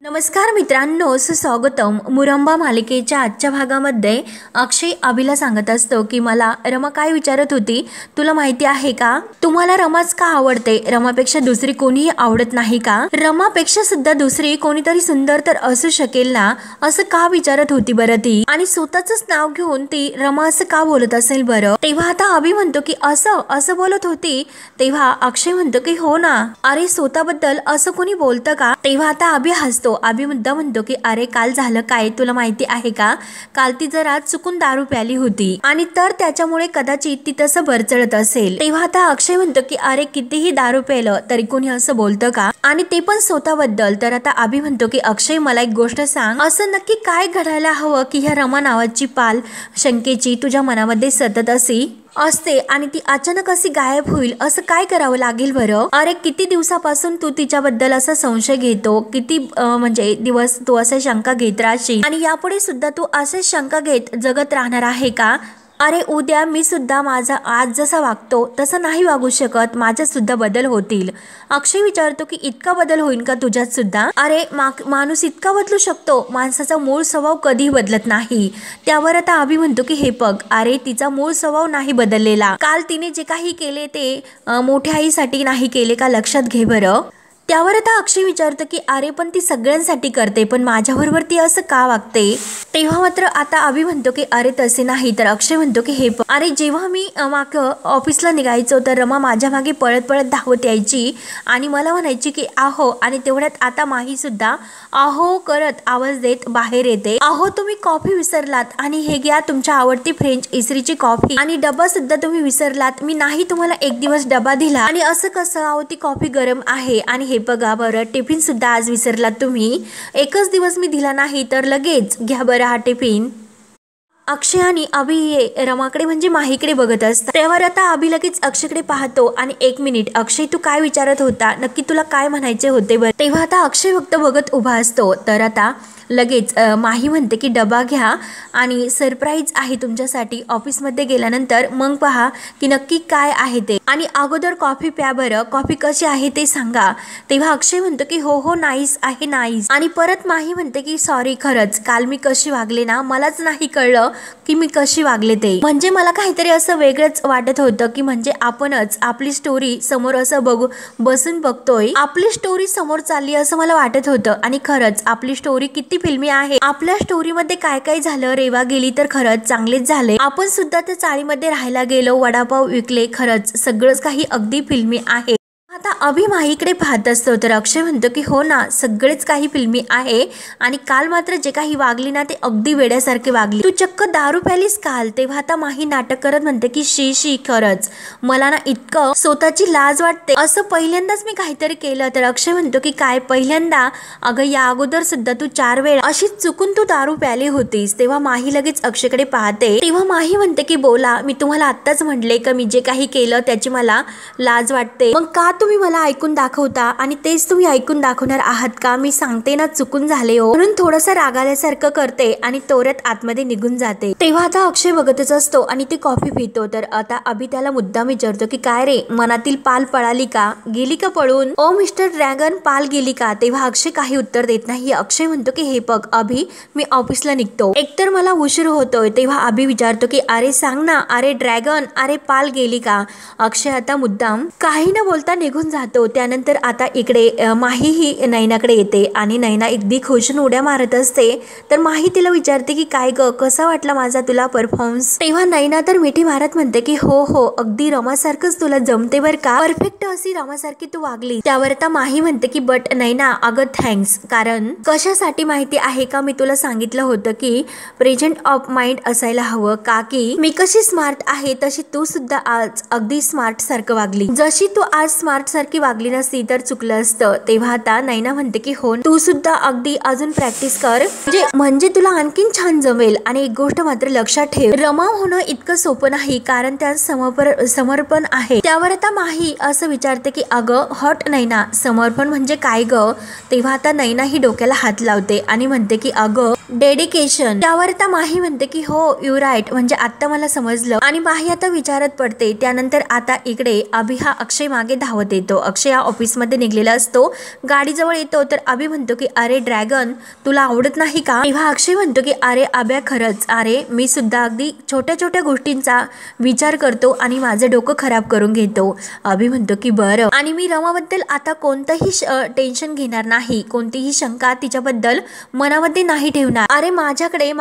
नमस्कार मित्रांनो, स्वागतम. मुरंबा मालिकेच्या आजच्या भागामध्ये अक्षय अभिला सांगत असतो की मला रमा काय विचारत होती तुला माहिती आहे का? तुम्हाला रमाच का आवडते? रमापेक्षा दुसरी कोणीही आवडत नाही का? रमापेक्षा सुद्धा दुसरी कोणीतरी सुंदर तर असू शकेल ना, असं का विचारत होती बरं ती? आणि स्वतःच नाव घेऊन ती रमा असं का बोलत असेल बरं? तेव्हा आता अभि म्हणतो की असं असं बोलत होती. तेव्हा अक्षय म्हणतो की हो ना, अरे स्वतःबद्दल असं कोणी बोलतं का? तेव्हा आता अभि हसतो. अभि मुद्दा म्हणतो की अरे काल झालं काय तुला माहिती आहे का? काल ती जरा चुकून दारू प्याली होती आणि तर त्याच्यामुळे कदाचित ती तसं बरचळत असेल. तेव्हा आता अक्षय म्हणतो की अरे कितीही दारू प्यायलं तरी कोणी असं बोलतं का? आणि ते पण स्वतःबद्दल. तर आता अभि म्हणतो की अक्षय मला एक गोष्ट सांग, असं नक्की काय घडायला हवं की ह्या रमा नावाची पाल शंकेची तुझ्या मनामध्ये सतत असते आणि ती अचानक अशी गायब होईल? असं काय करावं लागेल बरं? अरे किती दिवसापासून तू तिच्याबद्दल असा संशय घेतो, किती म्हणजे दिवस तू असे शंका घेत राहशील आणि यापुढे सुद्धा तू असे शंका घेत जगत राहणार आहे का? अरे उद्या मी सुद्धा माझा आज जसा वागतो तसं नाही वागू शकत, माझ्यात सुद्धा बदल होतील. अक्षय विचारतो की इतका बदल होईल का तुझ्यात सुद्धा? अरे माणूस इतका बदलू शकतो? माणसाचा मूळ स्वभाव कधी बदलत नाही. त्यावर आता अभि म्हणतो की हे बघ, अरे तिचा मूळ स्वभाव नाही बदललेला. काल तिने जे काही केले ते मोठ्या आईसाठी नाही केले का, लक्षात घे बरं. त्यावर आता अक्षय विचारतो की अरे पण ती सगळ्यांसाठी करते, पण माझ्याबरोबर ती असं का वागते? तेव्हा मात्र आता अभि म्हणतो की अरे तसे नाही. तर अक्षय म्हणतो की हे अरे जेव्हा मी मागं ऑफिसला निघायचो तर रमा माझ्या मागे पळत पळत धावत यायची आणि मला म्हणायची की आहो, आणि तेवढ्यात आता माही सुद्धा आहो करत आवाज देत बाहेर येते. आहो तुम्ही कॉफी विसरलात आणि हे घ्या तुमच्या आवडती फ्रेंच इस्त्रीची कॉफी, आणि डबा सुद्धा तुम्ही विसरलात. मी नाही तुम्हाला एक दिवस डबा दिला आणि असं कसं? आहो ती कॉफी गरम आहे. आणि हे बघा बरं, टिफिन सुद्धा आज विसरलात तुम्ही. एकच दिवस मी दिला नाही तर लगेच घ्या बरं हा टिफिन. अक्षय आणि अभि रमाकडे म्हणजे माहीकडे बघत असतात. तेव्हा आता अभि लगेच अक्षयकडे पाहतो आणि एक मिनिट अक्षय तू काय विचारत होता? नक्की तुला काय म्हणायचे होते बरं? तेव्हा आता अक्षय फक्त बघत उभा असतो. तर आता लगेच माही म्हणते की डबा घ्या आणि सरप्राईज आहे तुमच्यासाठी. ऑफिसमध्ये गेल्यानंतर मग पहा की नक्की काय आहे ते, आणि अगोदर कॉफी प्या बरं. कॉफी कशी आहे ते सांगा. तेव्हा अक्षय म्हणतो की हो हो नाईस आहे नाईस. आणि परत माही म्हणते की सॉरी, खरंच काल मी कशी वागले ना, मलाच नाही कळलं की मी कशी वागले ते. म्हणजे मला काहीतरी असं वेगळंच वाटत होतं की म्हणजे आपणच आपली स्टोरी समोर असं बसून बघतोय, आपली स्टोरी समोर चालली असं मला वाटत होतं. आणि खरंच आपली स्टोरी किती फिल्मी आहे. आपल्या स्टोरीमध्ये काय काय झालं, रेवा गेली तर खरंच चांगलेच झाले. आपण सुद्धा त्या चाळीमध्ये राहायला गेलो, वडापाव विकले, खरंच सगळंच काही अगदी फिल्मी आहे. आता अभि माहीकडे पाहत असतो. तर अक्षय म्हणतो की हो ना, सगळेच काही फिल्मी आहे आणि काल मात्र जे काही वागली ना ते अगदी वेड्यासारखे वागली. तू चक्क दारू प्यालीस काल. तेव्हा आता माही नाटक करत म्हणते की शी खरंच मला ना इतकं स्वतःची लाज वाटते, असं पहिल्यांदाच मी काहीतरी केलं. तर अक्षय म्हणतो की काय पहिल्यांदा? अगं या अगोदर सुद्धा तू 4 वेळा अशीच चुकून तू दारू प्याली होतीस. तेव्हा माही लगेच अक्षयकडे पाहते. तेव्हा माही म्हणते की बोला, मी तुम्हाला आत्ताच म्हटले का मी जे काही केलं त्याची मला लाज वाटते. मग का तुम्ही मला ऐकून दाखवता आणि तेच तुम्ही ऐकून दाखवणार आहात का? मी सांगते ना चुकून झाले हो, म्हणून थोडंसं रागाल्यासारखं करते आणि तोऱ्यात आतमध्ये निघून जाते. तेव्हा आता अक्षय बघतच असतो आणि ती कॉफी पितो. तर आता अभि त्याला मुद्दाम विचारतो की काय रे, मनातील पाल पळाली का? गेली का पळून? ओ मिस्टर ड्रॅगन, पाल गेली का? तेव्हा अक्षय काही उत्तर देत नाही. अक्षय म्हणतो की हे बघ अभि, मी ऑफिसला निघतो, एकतर मला उशीर होतोय. तेव्हा अभि विचारतो की अरे सांग ना, अरे ड्रॅगन, अरे पाल गेली का? अक्षय आता मुद्दाम काही न बोलता निघून जातो. त्यानंतर आता इकडे माही ही नैनाकडे येते आणि नैना अगदी खुश उड्या मारत असते. तर माही तिला विचारते की काय ग, कसा वाटला माझा तुला परफॉर्मन्स? तेव्हा नैना तर मिठी मारत म्हणते की हो हो अगदी रमासारखंच तुला जमते बर का, परफेक्ट अशी रमासारखी तू वागली. त्यावर आता माही म्हणते की बट नैना अगं थँक्स, कारण कशासाठी माहिती आहे का? मी तुला सांगितलं होतं की प्रेझेंट ऑफ माइंड असायला हवं का, की मी कशी स्मार्ट आहे तशी तू सुद्धा आज अगदी स्मार्ट सारखं वागली. जशी तू आज स्मार्ट सारखी वागली नसती तर चुकलं असतं. तेव्हा आता नैना म्हणते की हो तू सुद्धा अगदी अजून प्रॅक्टिस कर, म्हणजे तुला आणखीन छान जमेल. आणि एक गोष्ट मात्र लक्षात ठेव, रमा होणं इतकं सोपं नाही, कारण त्यात समर्पण आहे. त्यावर आता माही असं विचारते की अगं हॉट नैना, समर्पण म्हणजे काय ग? तेव्हा आता नैना ही डोक्याला हात लावते आणि म्हणते की अगं डेडिकेशन। त्यावर आता माही म्हणते की हो यू राईट, म्हणजे आता मला समजलं, आणि माही आता विचारत पडते। त्यानंतर आता इकडे अभि हा अक्षय मागे धावत येतो। अक्षय हा ऑफिसमध्ये निघलेला असतो, गाडीजवळ येतो तर अभि म्हणतो की अरे ड्रॅगन तुला आवडत नाही का? तेव्हा अक्षय म्हणतो की अरे अभ्या खरंच, अरे मी सुद्धा अगदी छोट्या छोट्या गोष्टींचा विचार करतो आणि माझं डोकं खराब करून घेतो। अभि म्हणतो की बरं, आणि मी रमाबद्दल आता कोणतंही टेन्शन घेणार नाही, कोणतीही शंका तिच्याबद्दल मनामध्ये नाही ठेवणार। अरे माझ्याकडे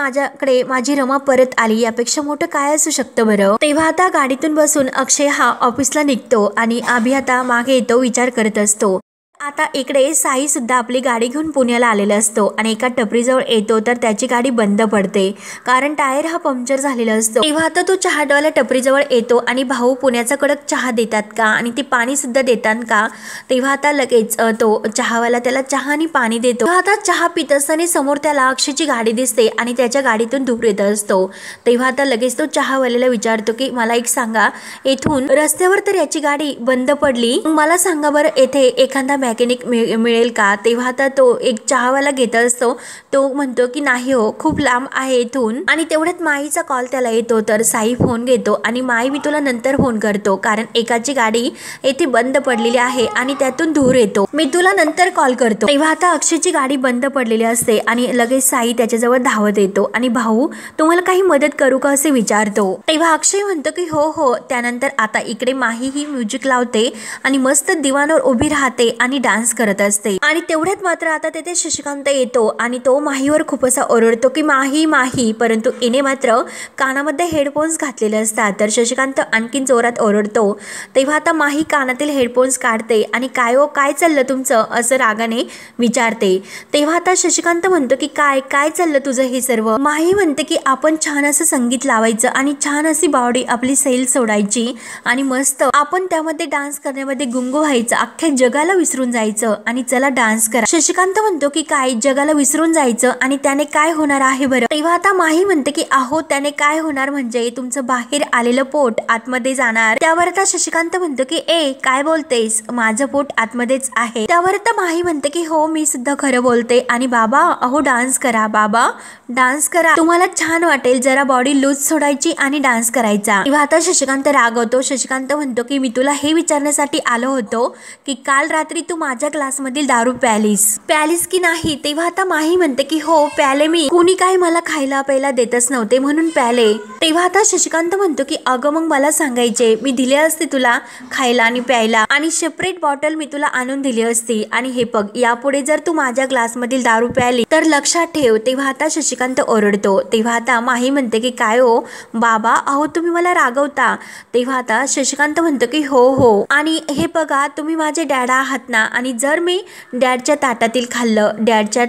माझी रमा परत आली, यापेक्षा मोठं काय असू शकतं बरं? तेव्हा आता गाडीतून बसून अक्षय हा ऑफिसला निघतो आणि अभि आता मागे येतो, विचार करत असतो। आता इकडे साई सुद्धा आपली गाडी घेऊन पुण्याला आलेला असतो आणि एका टपरीजवळ येतो तर त्याची गाडी बंद पडते, कारण टायर हा पंक्चर झालेला असतो। तेव्हा आता तो चहावाला टपरीजवळ येतो आणि भाऊ पुण्याचा कडक चहा देतात का, आणि ते पाणी सुद्धा देतात का? तेव्हा आता लगेच तो चहावाला त्याला चहा आणि पाणी देतो। तेव्हा आता चहा पित असताना समोर त्याला अक्षयची गाडी दिसते आणि त्याच्या गाडीतून धूर येत असतो। तेव्हा आता लगेच तो चहावाल्याला विचारतो की मला एक सांगा, येथून रस्त्यावर तर याची गाडी बंद पडली, मला सांगा बरं येथे एखादा मेकॅनिक मिळेल का? तेव्हा आता तो एक चहावाला घेत असतो, तो म्हणतो की नाही हो, खूप लांब आहे इथून। आणि तेवढ्यात माईचा कॉल त्याला येतो तर साई फोन घेतो आणि माई मी तुला नंतर फोन करतो, कारण एकाची गाडी येथे बंद पडलेली आहे आणि त्यातून धूर येतो, मी तुला नंतर कॉल करतो। तेव्हा आता अक्षयची गाडी बंद पडलेली असते आणि लगेच साई त्याच्याजवळ धावत येतो आणि भाऊ तुम्हाला काही मदत करू का असे विचारतो। तेव्हा अक्षय म्हणतो की हो हो। त्यानंतर आता इकडे माही ही म्युझिक लावते आणि मस्त दिवाणवर उभी राहते आणि डान्स करत असते। आणि तेवढ्यात मात्र आता तेथे शशिकांत येतो आणि तो माहीवर खूप असा ओरडतो की माही माही, परंतु इने मात्र कानामध्ये हेडफोन्स घातलेले असतात, तर शशिकांत आणखीन जोरात ओरडतो। तेव्हा आता माही कानातील हेडफोन्स काढते आणि काय हो काय चाललं तुमचं असं रागाने विचारते। तेव्हा आता शशिकांत म्हणतो की काय काय चाललं तुझं हे सर्व? माही म्हणते की आपण छान असं संगीत लावायचं आणि छान अशी बॉडी आपली सैल सोडायची आणि मस्त आपण त्यामध्ये डान्स करण्यामध्ये गुंग व्हायचं, अख्ख्या जगाला विसरून जायचं आणि चला डान्स करा। शशिकांत म्हणतो की काय जगाला विसरून जायचं आणि त्याने काय होणार आहे बरं? तेव्हा आता माही म्हणते की अहो त्याने काय होणार म्हणजे तुमचं बाहेर आलेलं पोट आतमध्ये जाणार। त्यावर आता शशिकांत म्हणतो की ए काय बोलतेस, माझं पोट आतमध्येच आहे। त्यावर आता माही म्हणते की हो मी सुद्धा खरं बोलते, आणि बाबा अहो डान्स करा, बाबा डान्स करा, तुम्हाला छान वाटेल, जरा बॉडी लूज सोडायची आणि डान्स करायचा। तेव्हा आता शशिकांत रागवतो। शशिकांत म्हणतो की मी तुला हे विचारण्यासाठी आलो होतो की काल रात्री तू माझ्या ग्लासमधील दारू प्यालीस की नाही? तेव्हा आता माही म्हणते की हो प्याले मी, कुणी काही मला खायला प्यायला देतच नव्हते म्हणून प्याले। तेव्हा आता शशिकांत म्हणतो की अगं मग मला सांगायचे, मी दिले असते तुला खायला आणि प्यायला, आणि सेपरेट बॉटल मी तुला आणून दिली असती, आणि हे बघ यापुढे जर तू माझ्या ग्लासमधील दारू प्याली तर लक्षात ठेव। तेव्हा आता शशिकांत ओरडतो। तेव्हा आता माही म्हणते की काय हो बाबा, अहो तुम्ही मला रागवता। तेव्हा आता शशिकांत म्हणतो की हो हो, आणि हे बघा तुम्ही माझे डॅड आहात ना, आणि जर मी डॅडच्या ताटातील खाल्लं, डॅडच्या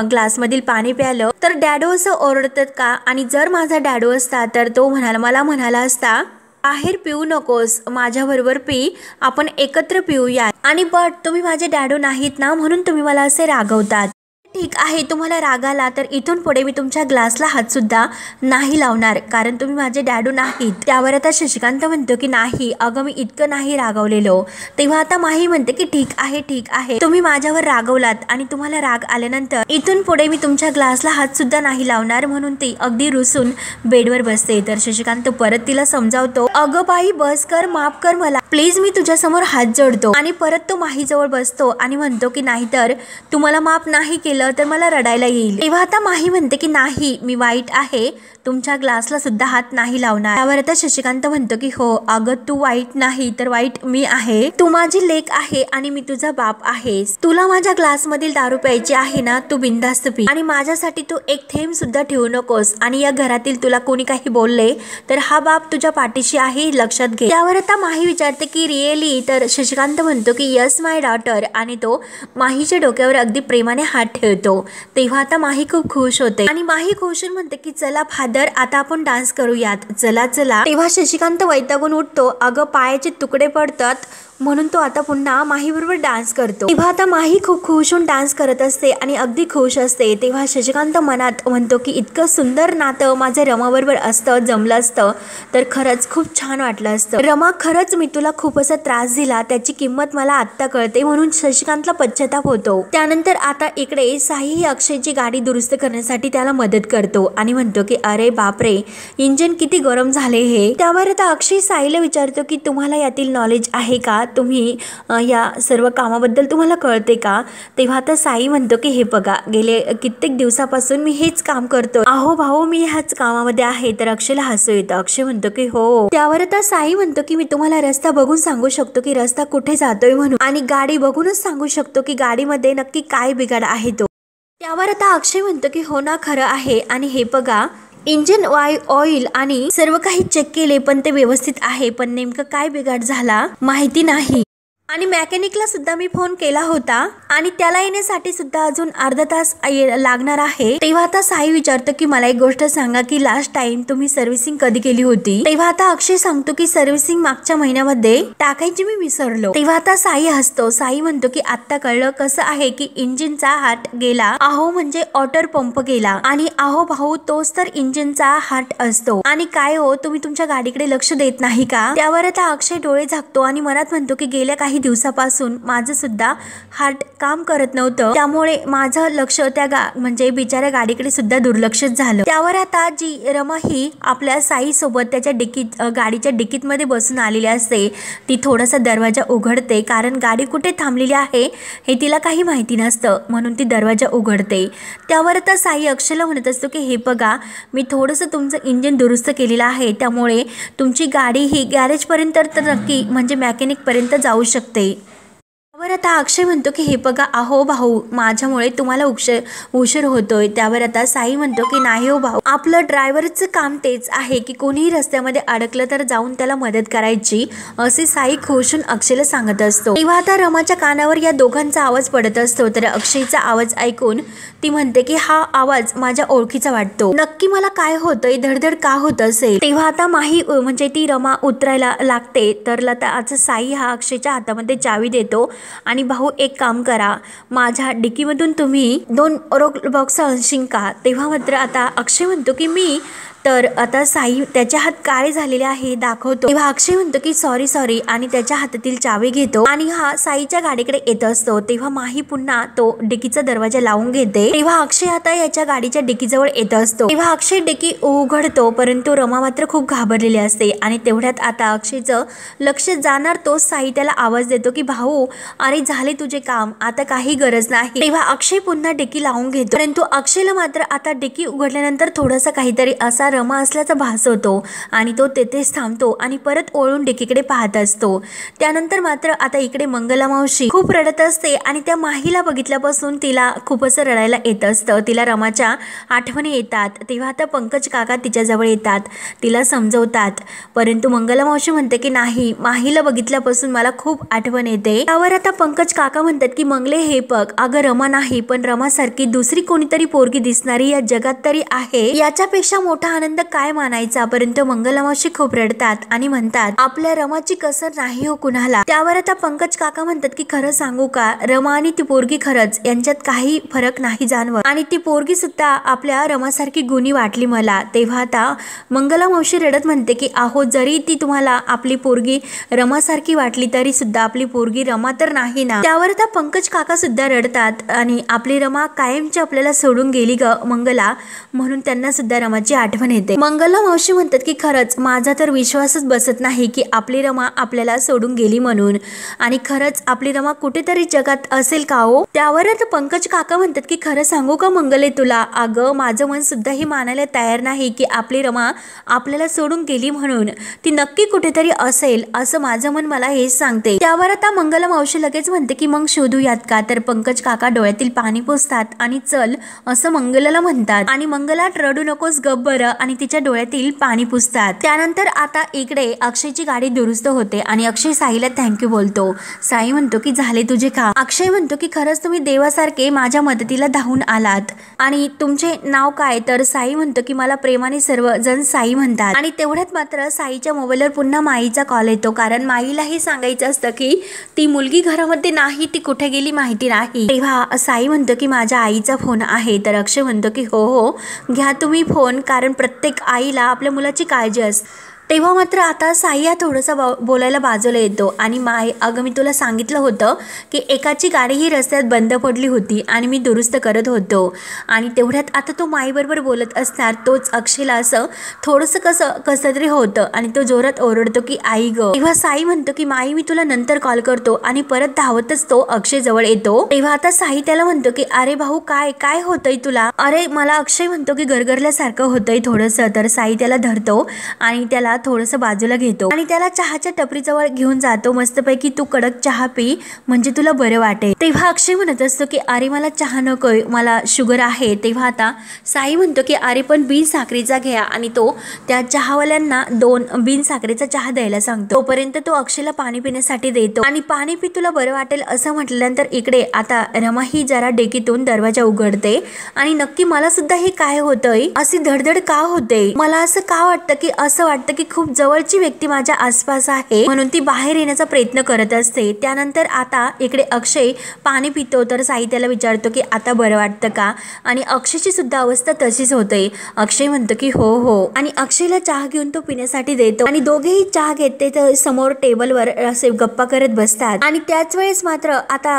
ग्लासमधील पाणी प्यालं तर डॅडो असं ओरडतात का? आणि जर माझा डॅडो असता तर तो मला म्हणाला असता बाहेर पिऊ नकोस, माझ्याबरोबर पी, आपण एकत्र पिऊया, आणि बट तुम्ही माझे डॅडो नाहीत ना म्हणून तुम्ही मला असे रागवतात। ठीक आहे, तुम्हाला राग आला तर इथून पुढे मी तुमच्या ग्लासला हात सुद्धा नाही लावणार, कारण तुम्ही माझे डॅडू नाहीत। त्यावर आता शशिकांत म्हणतो की नाही अगं मी इतकं नाही रागवलेलो। तेव्हा आता माही म्हणते की ठीक आहे, तुम्ही माझ्यावर रागवलात आणि तुम्हाला राग आल्यानंतर इथून पुढे मी तुमच्या ग्लासला हात सुद्धा नाही लावणार, म्हणून ती अगदी रुसून बेडवर बसते। तर शशिकांत परत तिला समजावतो, अगं बाई बस कर, माफ कर मला प्लीज, मी तुझ्यासमोर हात जोडतो, आणि परत तो माही जवळ बसतो आणि म्हणतो की नाही तर तू मला माफ नाही केलं तर मला रडायला येईल। तेव्हा आता माही म्हणते की नाही मी वाईट आहे, तुमच्या ग्लासला सुद्धा हात नाही लावणार। त्यावर आता शशिकांत म्हणतो की हो अगं तू वाईट नाही तर वाईट मी आहे, तू माझी लेक आहे आणि मी तुझा बाप आहेस, तुला माझ्या ग्लासमधील दारू प्यायची आहे ना, तू बिंदास्त पी, आणि माझ्यासाठी तू एक थेंब सुद्धा ठेवू नकोस, आणि या घरातील तुला कोणी काही बोलले तर हा बाप तुझ्या पाठीशी आहे, लक्षात घे। त्यावर आता माही विचारते की रिअली? तर शशिकांत म्हणतो की यस माय डॉटर, आणि तो माहीच्या डोक्यावर अगदी प्रेमाने हात ठेवतो। तेव्हा आता माही खूप खुश होते आणि माही खुश होऊन म्हणते की चला फादर आता आपण डान्स करूयात, चला चला। तेव्हा शशिकांत वैतागून उठतो, अगं पायाचे तुकडे पडतात, म्हणून तो आता पुन्हा माहीबरोबर डान्स करतो। तेव्हा आता माही खूप खुश होऊन डान्स करत असते आणि अगदी खुश असते। तेव्हा शशिकांत मनात म्हणतो की इतकं सुंदर नातं माझं रमाबरोबर असतं, जमलं असतं तर खरंच खूप छान वाटलं असतं। रमा, खरंच मी तुला खूप असा त्रास दिला, त्याची किंमत मला आत्ता कळते, म्हणून शशिकांतला पश्चाताप होतो। त्यानंतर आता इकडे साई ही अक्षयची गाडी दुरुस्त करण्यासाठी त्याला मदत करतो आणि म्हणतो की अरे बापरे, इंजिन किती गरम झाले हे। त्यावर आता अक्षय साईला विचारतो की तुम्हाला यातील नॉलेज आहे का, तुम्ही या सर्व कामाबद्दल तुम्हाला कळते का? तेव्हा आता साई म्हणतो की हे बघा, गेले कित्येक दिवसापासून मी हेच काम करतो, अहो भाऊ मी ह्याच कामामध्ये आहे। तर अक्षयला हसू येतं। अक्षय म्हणतो की हो। त्यावर आता साई म्हणतो की मी तुम्हाला रस्ता बघून सांगू शकतो की रस्ता कुठे जातोय म्हणून, आणि गाडी बघूनच सांगू शकतो की गाडीमध्ये नक्की काय बिघाड आहे तो। त्यावर आता अक्षय म्हणतो की हो ना, खरं आहे, आणि हे बघा इंजिन ऑइल आणि सर्व काही चेक केले पण ते व्यवस्थित आहे, पण नेमकं काय बिघाड झाला माहिती नाही, आणि मेकॅनिकला सुद्धा मी फोन केला होता आणि त्याला येण्यासाठी सुद्धा अजून अर्धा तास लागणार आहे। तेव्हा आता साई विचारतो की मला एक गोष्ट सांगा की लास्ट टाइम तुम्ही सर्व्हिसिंग कधी केली होती? तेव्हा आता अक्षय सांगतो की सर्व्हिसिंग मागच्या महिन्यामध्ये टाकायची मी विसरलो। तेव्हा आता साई हसतो। साई म्हणतो की आता कळलं कसं आहे की इंजिनचा हार्ट गेला, अहो म्हणजे ऑटर पंप गेला, आणि अहो भाऊ तोच तर इंजिनचा हार्ट असतो, आणि काय हो तुम्ही तुमच्या गाडीकडे लक्ष देत नाही का? त्यावर आता अक्षय डोळे झाकतो आणि मनात म्हणतो की गेल्या काही दिवसापासून माझं सुद्धा हार्ट काम करत नव्हतं, त्यामुळे माझं लक्ष त्या म्हणजे बिचाऱ्या गाडीकडे सुद्धा दुर्लक्षित झालं। त्यावर आता जी रमा ही आपल्या साई सोबत त्याच्या डिकीत गाडीच्या डिकीत मध्ये बसून आलेली असते, ती थोडासा दरवाजा उघडते, कारण गाडी कुठे थांबलेली आहे हे तिला काही माहिती नसतं, म्हणून ती दरवाजा उघडते। त्यावर आता साई अक्षयला म्हणत असतो की हे बघा, मी थोडंसं तुमचं इंजिन दुरुस्त केलेलं आहे, त्यामुळे तुमची गाडी ही गॅरेज पर्यंत तर नक्की म्हणजे मेकॅनिक पर्यंत जाऊ शकते। त्यावर आता अक्षय म्हणतो की हे बघा अहो भाऊ, माझ्यामुळे तुम्हाला उशीर होतोय। त्यावर आता साई म्हणतो की नाही हो भाऊ, आपलं ड्रायव्हरचं काम तेच आहे की कोणीही रस्त्यामध्ये अडकलं तर जाऊन त्याला मदत करायची, असे साई खुशून अक्षयला सांगत असतो। तेव्हा आता रमाच्या कानावर या दोघांचा आवाज पडत असतो, तर अक्षयचा आवाज ऐकून ती म्हणते की हा आवाज माझ्या ओळखीचा वाटतो, नक्की मला काय होतंय, धडधड का होत असेल? तेव्हा आता माही म्हणजे ती रमा उतरायला लागते, तर आता साई हा अक्षयच्या हातामध्ये चावी देतो आणि भाऊ एक काम करा, माझ्या डिकीमधून तुम्ही 2 रोक बॉक्स आणशील का? तेव्हा मात्र आता अक्षय म्हणतो की मी, तर आता साई त्याचे हात काळे झालेले आहे दाखवतो। तेव्हा अक्षय म्हणतो की सॉरी, आणि त्याच्या हातातील चावी घेतो आणि हा साईच्या गाडीकडे येत असतो। तेव्हा माही पुन्हा तो डिकीचा दरवाजा लावून घेते। तेव्हा अक्षय आता याच्या गाडीच्या डिकीजवळ येत असतो। तेव्हा अक्षय डिकी उघडतो, परंतु रमा मात्र खूप घाबरलेली असते, आणि तेवढ्यात आता अक्षयचं लक्ष जाणार तो साई त्याला आवाज देतो की भाऊ अरे झाले तुझे काम, आता काही गरज नाही। तेव्हा अक्षय पुन्हा डिकी लावून घेतो, परंतु अक्षयला मात्र आता डिकी उघडल्यानंतर थोडासा काहीतरी असा रमा असल्याचा भास होतो, आणि तो तेथेच थांबतो आणि परत ओळून डिकीकडे पाहत असतो। त्यानंतर मात्र आता इकडे मंगला मावशी खूप रडत असते, आणि त्या माहीला बघितल्यापासून तिला खूप असं रडायला येत असतं, तिला रमाच्या आठवणी येतात। तेव्हा आता पंकज काका तिच्याजवळ येतात, तिला समजवतात, परंतु मंगला मावशी म्हणते की नाही, माहीला बघितल्यापासून मला खूप आठवण येते। त्यावर आता पंकज काका म्हणतात की मंगले हे बघ, अगं रमा नाही, पण रमासारखी दुसरी कोणीतरी पोरगी दिसणारी या जगात तरी आहे, याच्यापेक्षा मोठा आनंद काय मानायचा? परंतु मंगला मावशी खूप रडतात आणि म्हणतात आपल्या रमाची कसर नाही हो कुणाला। त्यावर आता पंकज काका म्हणतात की खरं सांगू का, रमा आणि ती पोरगी खरंच यांच्यात काही फरक नाही जाणवत, आणि ती पोरगी सुद्धा आपल्या रमासारखी गुणी वाटली मला। तेव्हा आता मंगला मावशी रडत म्हणते की अहो जरी ती तुम्हाला आपली पोरगी रमासारखी वाटली तरी सुद्धा आपली पोरगी रमा तर नाही ना। त्यावर आता पंकज काका सुद्धा रडतात, आणि आपली रमा कायमची आपल्याला सोडून गेली ग मंगला, म्हणून त्यांना सुद्धा रमाची आठवण येते। मंगला मावशी म्हणतात की खरंच माझा तर विश्वासच बसत नाही की आपली रमा आपल्याला सोडून गेली म्हणून, आणि खरंच आपली रमा कुठेतरी जगात असेल का हो? त्यावर आता पंकज काका म्हणतात की खरं सांगू का मंगले तुला, अगं माझं मन सुद्धा हे मानायला तयार नाही की आपली रमा आपल्याला सोडून गेली म्हणून, ती नक्की कुठेतरी असेल असं माझं मन मला हेच सांगते। त्यावर आता मंगला मावशी लगेच म्हणते की मग शोधूयात का? तर पंकज काका डोळ्यातील पाणी पुसतात आणि चल असं मंगलाला म्हणतात, आणि मंगला रडू नकोस गप बरं, आणि तिच्या डोळ्यातील पाणी पुसतात। त्यानंतर आता इकडे अक्षयची गाडी दुरुस्त होते आणि अक्षय साईला थँक्यू बोलतो। साई म्हणतो की झाले तुझे काम। अक्षय म्हणतो की खरंच तुम्ही देवासारखे माझ्या मदतीला धावून आलात आणि तुमचे नाव काय? तर साई म्हणतो की मला प्रेमाने सर्वजण साई म्हणतात। आणि तेवढ्यात मात्र साईच्या मोबाईलवर पुन्हा माईचा कॉल येतो, कारण माईलाही सांगायचं असतं की ती मुलगी घरामध्ये नाही, ती कुठे गेली माहिती नाही। तेव्हा साई म्हणतो की माझ्या आईचा फोन आहे। तर अक्षय म्हणतो की हो हो घ्या तुम्ही फोन, कारण प्रत्येक आईला आपल्या मुलाची काळजी असते। तेव्हा मात्र आता साई हा थोडासा बोलायला बाजूला येतो आणि माय अगं मी तुला सांगितलं होतं की एकाची गाडी ही रस्त्यात बंद पडली होती आणि मी दुरुस्त करत होतो। आणि तेवढ्यात आता तो माईबरोबर बोलत असणार तोच अक्षयला असं थोडंसं कसं तरी होतं आणि तो जोरात ओरडतो की आई ग। तेव्हा साई म्हणतो की माई मी तुला नंतर कॉल करतो आणि परत धावतच तो अक्षय जवळ येतो। तेव्हा आता साई त्याला म्हणतो की अरे भाऊ काय काय होतंय तुला? अरे मला अक्षय म्हणतो की गरगरल्यासारखं होतंय थोडंसं। तर साई त्याला धरतो आणि त्याला थोडंसं बाजूला घेतो आणि त्याला चहाच्या टपरीजवळ घेऊन जातो। मस्तपैकी तू कडक चहा पी म्हणजे तुला बरं वाटेल। तेव्हा अक्षय म्हणत असतो की अरे मला चहा नकोय, मला शुगर आहे। तेव्हा आता साई म्हणतो की अरे पण बिन साखरेचा घ्या आणि तो त्या चहावाल्यांना 2 बिन साखरेचा चहा द्यायला सांगतो। तोपर्यंत तो अक्षयला पाणी पिण्यासाठी देतो आणि पाणी पी तुला बरं वाटेल असं म्हटल्यानंतर इकडे आता रमा ही जरा डेकीतून दरवाजा उघडते आणि नक्की मला सुद्धा हे काय होतंय, अशी धडधड का होते, मला असं का वाटतं की असं वाटतं की खूप जवळची व्यक्ती माझ्या आसपास आहे, म्हणून ती बाहेर येण्याचा प्रयत्न करत असते। त्यानंतर आता इकडे अक्षय पाणी पितो तर साई त्याला विचारतो की आता बरं वाटतं का? आणि अक्षयची सुद्धा अवस्था तशीच होते। अक्षय म्हणतो की हो हो आणि अक्षयला चहा घेऊन तो पिण्यासाठी देतो आणि दोघेही चहा घेते तर समोर टेबलवर असे गप्पा करत बसतात। आणि त्याच वेळेस मात्र आता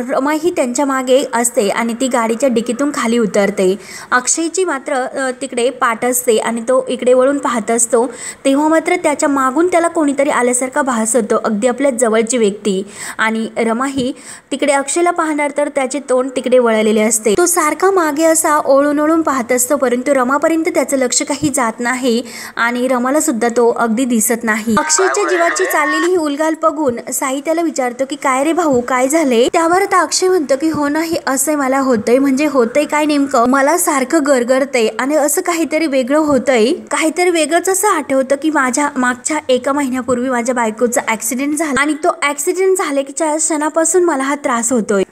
रमा ही त्यांच्या मागे असते आणि ती गाडीच्या डिकीतून खाली उतरते। अक्षयची मात्र तिकडे पाठ असते आणि तो इकडे वळून पाहत असतो। तेव्हा मात्र त्याच्या मागून त्याला कोणीतरी आल्यासारखा भास होतो, अगदी आपल्या जवळची व्यक्ती। आणि रमा ही तिकडे अक्षयला पाहणार तर त्याचे तोंड तिकडे वळलेले असते। तो सारखा मागे असा ओळून ओळून पाहत असतो, परंतु रमापर्यंत त्याचं लक्ष काही जात नाही आणि रमाला सुद्धा तो अगदी दिसत नाही। अक्षयच्या जीवाची चाललेली ही उलघाल बघून साई त्याला विचारतो की काय रे भाऊ काय झाले? त्यावर आता अक्षय म्हणतो की हो नाही असं मला होतंय, म्हणजे होतंय काय नेमकं, मला सारखं गरगरतंय आणि असं काहीतरी वेगळं होतंय, काहीतरी वेगळंच असं आठवतं की माझ्या मागच्या 1 महिन्यापूर्वी माझ्या बायकोचा ऍक्सिडेंट झाला आणि तो ऍक्सिडेंट झाल्याच्या क्षणापासून मला हा त्रास होतोय।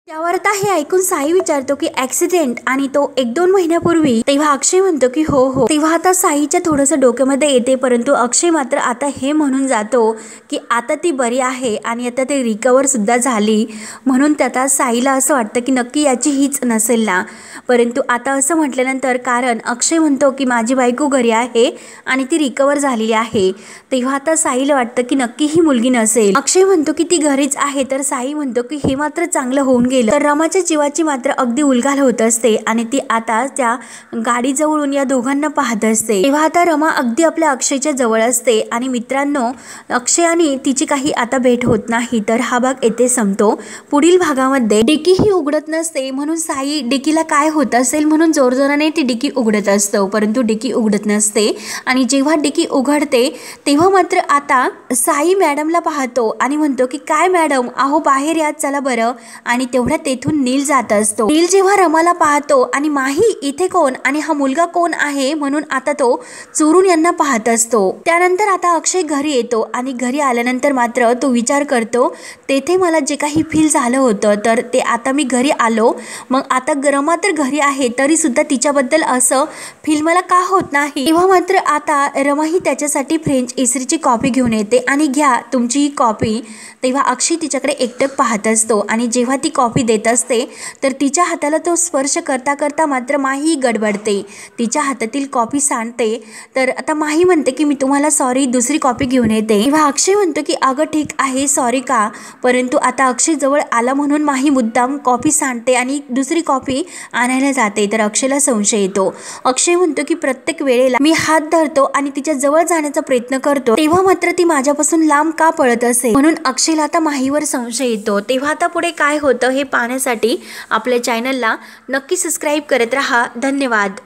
त्यावर आता हे ऐकून साई विचारतो की ऍक्सिडेंट आणि तो 1-2 महिन्यापूर्वी? तेव्हा अक्षय म्हणतो की हो हो। तेव्हा आता साईच्या थोडंसं डोक्यामध्ये येते, परंतु अक्षय मात्र आता हे म्हणून जातो की आता ती बरी आहे आणि आता ती रिकवर सुद्धा झाली, म्हणून त्याला साईला असं वाटतं की नक्की याची हीच नसेल ना। परंतु आता असं म्हटल्यानंतर कारण अक्षय म्हणतो की माझी बायको घरी आहे आणि ती रिकवर झालेली आहे, तेव्हा आता साईला वाटतं की नक्की ही मुलगी नसेल। अक्षय म्हणतो की ती घरीच आहे तर साई म्हणतो की हे मात्र चांगलं होऊन तर रमाच्या जीवाची मात्र अगदी उलघाल होत असते आणि ती आता त्या गाडीजवळून या दोघांना पाहत असते। तेव्हा आता रमा अगदी आपल्या अक्षयच्या जवळ असते आणि मित्रांनो अक्षय आणि तिची काही आता भेट होत नाही। तर हा भाग येथे संपतो। पुढील भागामध्ये डिकी ही उघडत नसते, म्हणून साई डिकीला काय होत असेल म्हणून जोरजोराने ती डिकी उघडत असतो, परंतु डिकी उघडत नसते। आणि जेव्हा डिकी उघडते तेव्हा मात्र आता साई मॅडमला पाहतो आणि म्हणतो की काय मॅडम अहो बाहेर या चला बरं। आणि तेवढ्या तेथून नील जात असतो। नील जेव्हा रमाला पाहतो आणि माही इथे कोण आणि हा मुलगा कोण आहे म्हणून आता तो चोरून यांना पाहत असतो। त्यानंतर आता अक्षय घरी येतो आणि घरी आल्यानंतर मात्र तो विचार करतो तेथे मला जे काही फील झालं होतं तर ते आता मी घरी आलो, मग आता रमा तर घरी आहे तरी सुद्धा तिच्याबद्दल असं फील मला का होत नाही। तेव्हा मात्र आता रमा ही त्याच्यासाठी फ्रेंच इस्त्रीची कॉपी घेऊन येते आणि घ्या तुमची ही कॉपी। तेव्हा अक्षय तिच्याकडे एकटक पाहत असतो आणि जेव्हा ती कॉपी देत असते तर तिच्या हाताला तो स्पर्श करता करता मात्र माही गडबडते, तिच्या हातातील कॉपी सांडते। तर आता माही म्हणते की मी तुम्हाला सॉरी दुसरी कॉपी घेऊन येते। तेव्हा अक्षय म्हणतो की अगं ठीक आहे सॉरी का, परंतु आता अक्षय जवळ आला म्हणून माही मुद्दाम कॉपी सांडते आणि दुसरी कॉपी आणायला जाते। तर अक्षयला संशय येतो। अक्षय म्हणतो की प्रत्येक वेळेला मी हात धरतो आणि तिच्या जवळ जाण्याचा प्रयत्न करतो तेव्हा मात्र ती माझ्यापासून लांब का पळत असे, म्हणून अक्षयला आता माहीवर संशय येतो। तेव्हा आता पुढे काय होतं हे पाहण्यासाठी आपल्या चॅनलला नक्की सबस्क्राईब करत राहा। धन्यवाद।